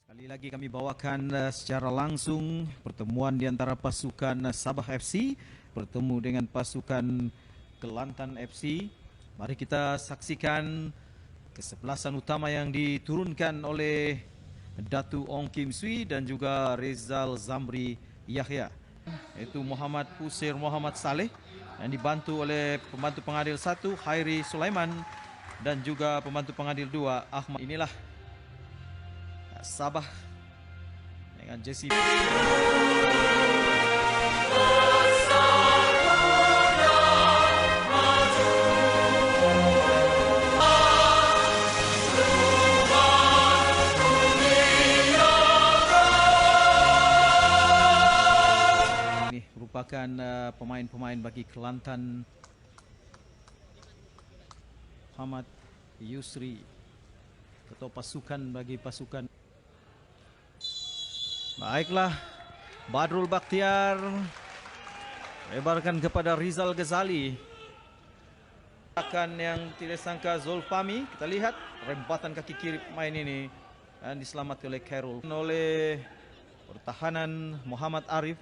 Kali lagi kami bawakan secara langsung pertemuan di antara pasukan Sabah FC bertemu dengan pasukan Kelantan FC. Mari kita saksikan kesebelasan utama yang diturunkan oleh Datu Ong Kim Sui dan juga Rizal Zamri Yahya. Yaitu Muhammad Pusir Muhammad Saleh yang dibantu oleh pembantu pengadil 1 Khairi Sulaiman dan juga pembantu pengadil 2 Ahmad. Inilah Sabah dengan Jesse. Ini merupakan pemain-pemain bagi Kelantan. Muhammad Yusri, ketua pasukan bagi pasukan. Baiklah, Badrul Bakhtiar lebarkan kepada Rizal Ghazali. Akan yang tidak sangka Zulfami, kita lihat rembatan kaki kiri pemain ini dan diselamatkan oleh Khairul. Oleh pertahanan Muhammad Arif.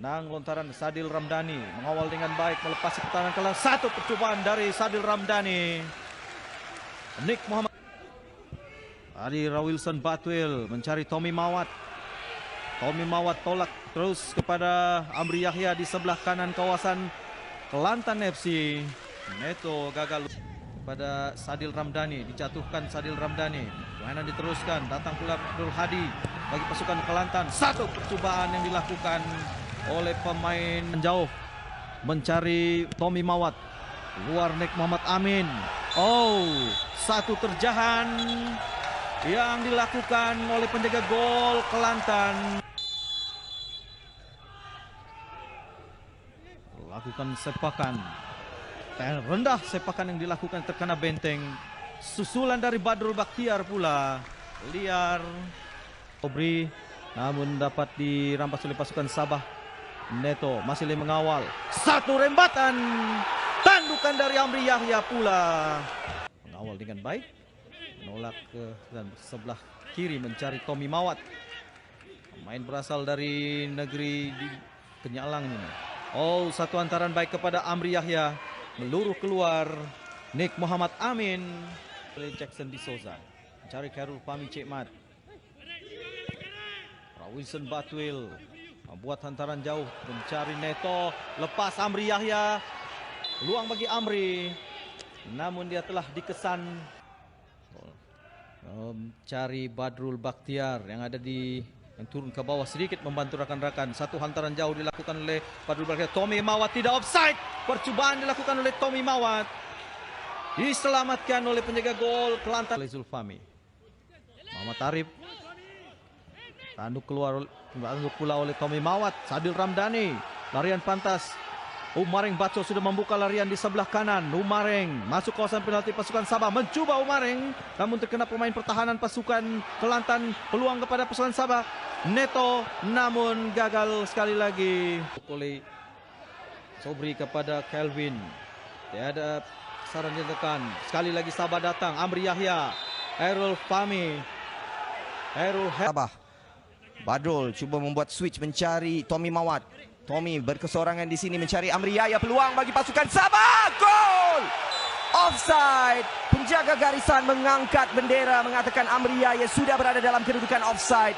Menang lontaran Sadil Ramdhani, mengawal dengan baik melepasi pertahanan kelas. Satu percobaan dari Sadil Ramdhani. Nick Muhammad Ari Rawilson Batwil mencari Tommy Mawat. Tommy Mawat tolak terus kepada Amri Yahya di sebelah kanan kawasan Kelantan FC. Neto gagal pada Sadil Ramdhani, dijatuhkan Sadil Ramdhani. Permainan diteruskan, datang pula Abdul Hadi bagi pasukan Kelantan. Satu percobaan yang dilakukan oleh pemain jauh mencari Tommy Mawat. Luar Nick Muhammad Amin. Oh, satu terjahan yang dilakukan oleh penjaga gol Kelantan. Lakukan sepakan rendah, sepakan yang dilakukan terkena benteng. Susulan dari Badrul Bakhtiar pula liar. Obri namun dapat dirampas oleh pasukan Sabah. Neto masih mengawal. Satu rembatan, tandukan dari Amri Yahya pula. Mengawal dengan baik. Menolak ke dan sebelah kiri mencari Tommy Mawat. Pemain berasal dari negeri di Kenyalang ini. Oh, satu antaran baik kepada Amri Yahya. Meluruh keluar Nick Muhammad Amin oleh Jackson D'Souza. Mencari Khairul Fahmi Cekmat. Rawilson Batwil membuat hantaran jauh mencari Neto. Lepas Amri Yahya. Peluang bagi Amri. Namun dia telah dikesan. Mencari Badrul Bakhtiar yang ada di yang turun ke bawah sedikit membantu rakan-rakan. Satu hantaran jauh dilakukan oleh Badrul Bakhtiar. Tommy Mawat tidak offside. Percobaan dilakukan oleh Tommy Mawat. Diselamatkan oleh penjaga gol Kelantan oleh Zulfami. Muhammad Arif. Tanduk pula oleh Tommy Mawat. Sadil Ramdhani. Larian pantas. Umareng Baco sudah membuka larian di sebelah kanan. Umareng masuk kawasan penalti pasukan Sabah. Mencuba Umareng. Namun terkena pemain pertahanan pasukan Kelantan. Peluang kepada pasukan Sabah. Neto namun gagal sekali lagi. Oleh Sobri kepada Kelvin. Tiada saran ditekan. Sekali lagi Sabah datang. Amri Yahya. Khairul Fahmi. Sabah. Badrul cuba membuat switch mencari Tommy Mawat. Tommy berkesorangan di sini mencari Amri Yahya. Peluang bagi pasukan Sabah. Gol! Offside. Penjaga garisan mengangkat bendera mengatakan Amri Yahya sudah berada dalam kedudukan offside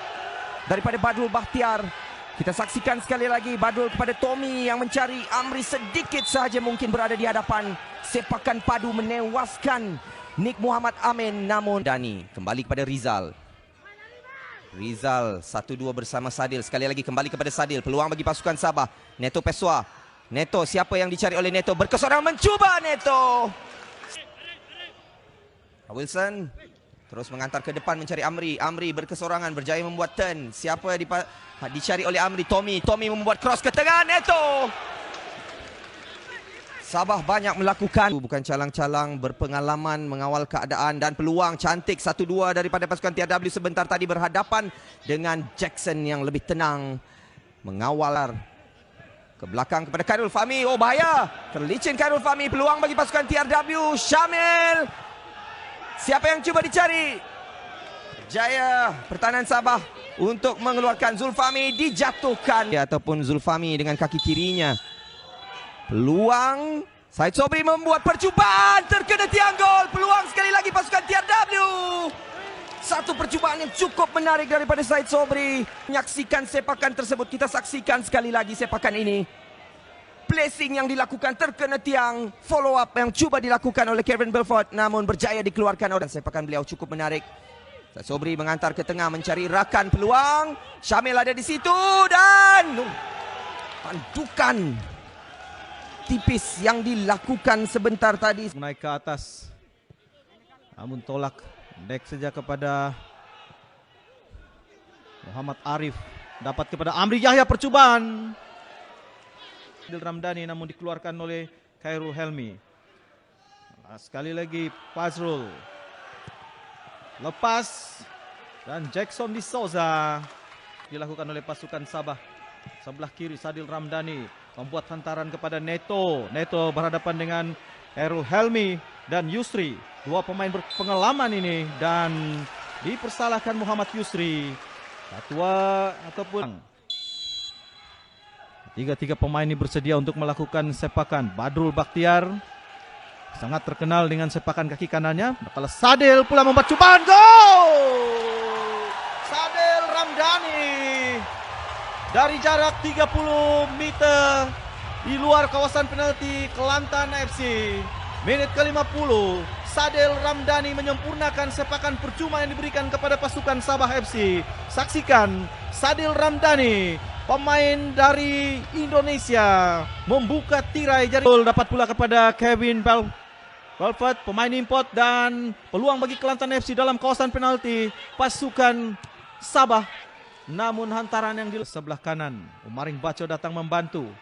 daripada Badrul Bakhtiar. Kita saksikan sekali lagi Badrul kepada Tommy yang mencari Amri sedikit sahaja mungkin berada di hadapan. Sepakan padu menewaskan Nick Muhammad Amin. Namun Dani kembali kepada Rizal. Rizal 1-2 bersama Sadil. Sekali lagi kembali kepada Sadil. Peluang bagi pasukan Sabah. Neto Pessoa. Neto, siapa yang dicari oleh Neto? Berkesorangan mencuba Neto. Wilson terus mengantar ke depan mencari Amri. Amri berkesorangan berjaya membuat turn. Siapa yang dicari oleh Amri? Tommy. Tommy membuat cross ke tengah. Neto. Sabah banyak melakukan, bukan calang-calang, berpengalaman mengawal keadaan dan peluang cantik 1-2 daripada pasukan TRW sebentar tadi berhadapan dengan Jackson yang lebih tenang mengawal ke belakang kepada Khairul Fahmi. Oh, bahaya, terlicin Khairul Fahmi. Peluang bagi pasukan TRW. Syamil, siapa yang cuba dicari? Jaya pertahanan Sabah untuk mengeluarkan Zulfahmi, dijatuhkan ataupun Zulfahmi dengan kaki kirinya. Peluang Syed Sobri membuat percubaan, terkena tiang gol. Peluang sekali lagi pasukan TRW. Satu percubaan yang cukup menarik daripada Syed Sobri. Menyaksikan sepakan tersebut, kita saksikan sekali lagi sepakan ini. Placing yang dilakukan terkena tiang, follow up yang cuba dilakukan oleh Kevin Belfort namun berjaya dikeluarkan oleh sepakan beliau cukup menarik. Syed Sobri mengantar ke tengah mencari rakan peluang. Syamil ada di situ dan pandukan tipis yang dilakukan sebentar tadi. Naik ke atas. Namun tolak. Dek saja kepada Muhammad Arif. Dapat kepada Amri Yahya percubaan. Adil Ramdhani namun dikeluarkan oleh Khairul Helmi. Sekali lagi Fazrul. Lepas. Dan Jackson Di Souza. Dilakukan oleh pasukan Sabah. Sebelah kiri Sadil Ramdhani. Membuat hantaran kepada Neto. Neto berhadapan dengan Khairul Helmi dan Yusri. Dua pemain berpengalaman ini. Dan dipersalahkan Muhammad Yusri. Ketua ataupun tiga pemain ini bersedia untuk melakukan sepakan. Badrul Bakhtiar sangat terkenal dengan sepakan kaki kanannya. Kalau Sadil pula membuat cobaan gol. Sadil Ramdhani dari jarak 30 meter di luar kawasan penalti Kelantan FC. Menit ke-50, Sadil Ramdhani menyempurnakan sepakan percuma yang diberikan kepada pasukan Sabah FC. Saksikan Sadil Ramdhani, pemain dari Indonesia, membuka tirai jari. Dapat pula kepada Kevin Belfort, pemain import, dan peluang bagi Kelantan FC dalam kawasan penalti pasukan Sabah. Namun hantaran yang di sebelah kanan, Umaring Baco datang membantu.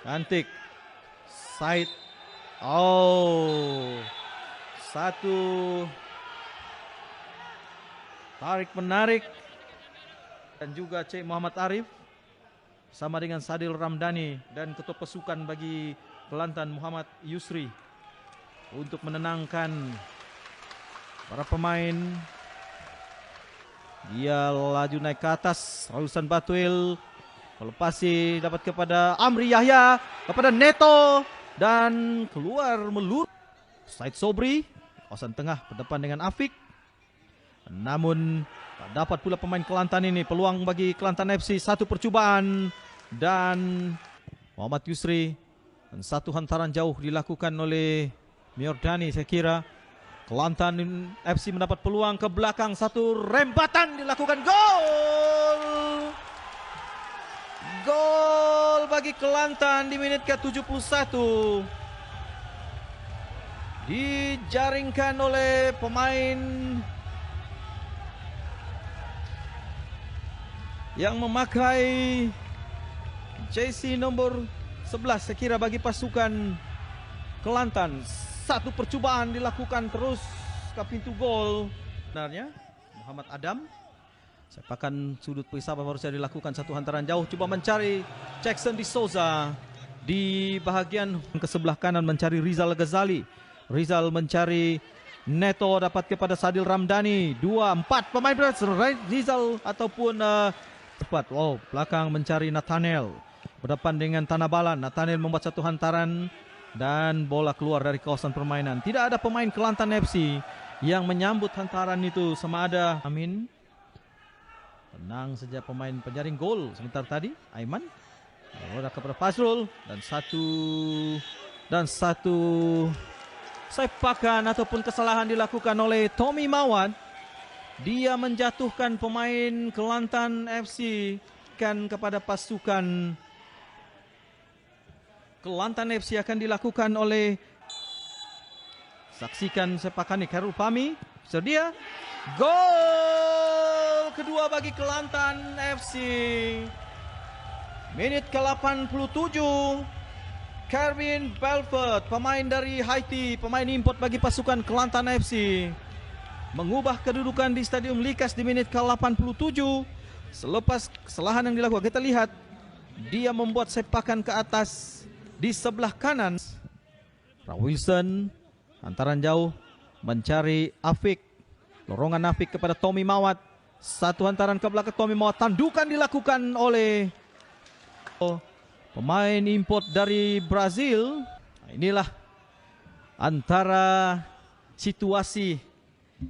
Cantik. Said. Satu tarik menarik. Dan juga Cik Muhammad Arif sama dengan Sadil Ramdhani dan ketua pasukan bagi Kelantan Muhammad Yusri untuk menenangkan para pemain. Dia laju naik ke atas. Rausan Batuil melepasi, dapat kepada Amri Yahya, kepada Neto, dan keluar melur. Syed Sobri kawasan tengah berdepan dengan Afik. Namun tak dapat pula pemain Kelantan ini. Peluang bagi Kelantan FC, satu percubaan dan Muhammad Yusri. Dan satu hantaran jauh dilakukan oleh Miordani. Saya kira Kelantan FC mendapat peluang ke belakang. Satu rembatan dilakukan, gol. Gol bagi Kelantan di menit ke-71. Dijaringkan oleh pemain yang memakai jersey nomor 11. Saya kira bagi pasukan Kelantan. Satu percubaan dilakukan terus ke pintu gol. Sebenarnya Muhammad Adam. Sepakan sudut Sabah baru saja dilakukan, satu hantaran jauh. Coba mencari Jackson Di Souza. Di bahagian ke sebelah kanan mencari Rizal Ghazali. Rizal mencari Neto, dapat kepada Sadil Ramdhani. 2-4 pemain Rizal ataupun tepat. Belakang mencari Nathaniel. Berdepan dengan Tanabalan. Nathaniel membuat satu hantaran dan bola keluar dari kawasan permainan. Tidak ada pemain Kelantan FC yang menyambut hantaran itu sama ada Amin. Tenang saja pemain penjaring gol sebentar tadi, Aiman. Bola kepada Fazrul dan satu sepakan ataupun kesalahan dilakukan oleh Tommy Mawad. Dia menjatuhkan pemain Kelantan FC kan kepada pasukan Kelantan FC. Akan dilakukan oleh, saksikan sepakan ini, Khairul Fahmi. Sedia. Gol kedua bagi Kelantan FC. Menit ke-87. Kevin Belfort, pemain dari Haiti, pemain import bagi pasukan Kelantan FC, mengubah kedudukan di Stadium Likas di menit ke-87. Selepas kesalahan yang dilakukan, kita lihat dia membuat sepakan ke atas di sebelah kanan. Wilson hantaran jauh mencari Afik, Lorongan Nafik kepada Tommy Mawat. Satu hantaran ke belakang Tommy Mawat. Tandukan dilakukan oleh pemain import dari Brazil. Nah, inilah antara situasi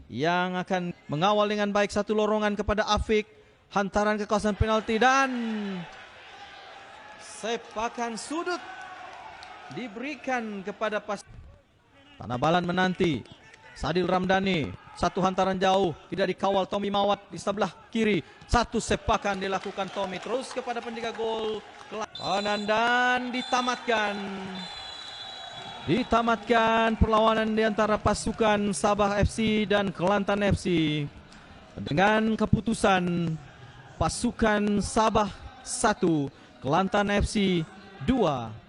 yang akan mengawal dengan baik. Satu lorongan kepada Afik. Hantaran ke kawasan penalti dan sepakan sudut diberikan kepada pas. Tanah Balan menanti. Sadil Ramdhani. Satu hantaran jauh. Tidak dikawal Tommy Mawat di sebelah kiri. Satu sepakan dilakukan Tommy. Terus kepada penjaga gol. Dan ditamatkan. Ditamatkan perlawanan di antara pasukan Sabah FC dan Kelantan FC. Dengan keputusan pasukan Sabah 1, Kelantan FC 2.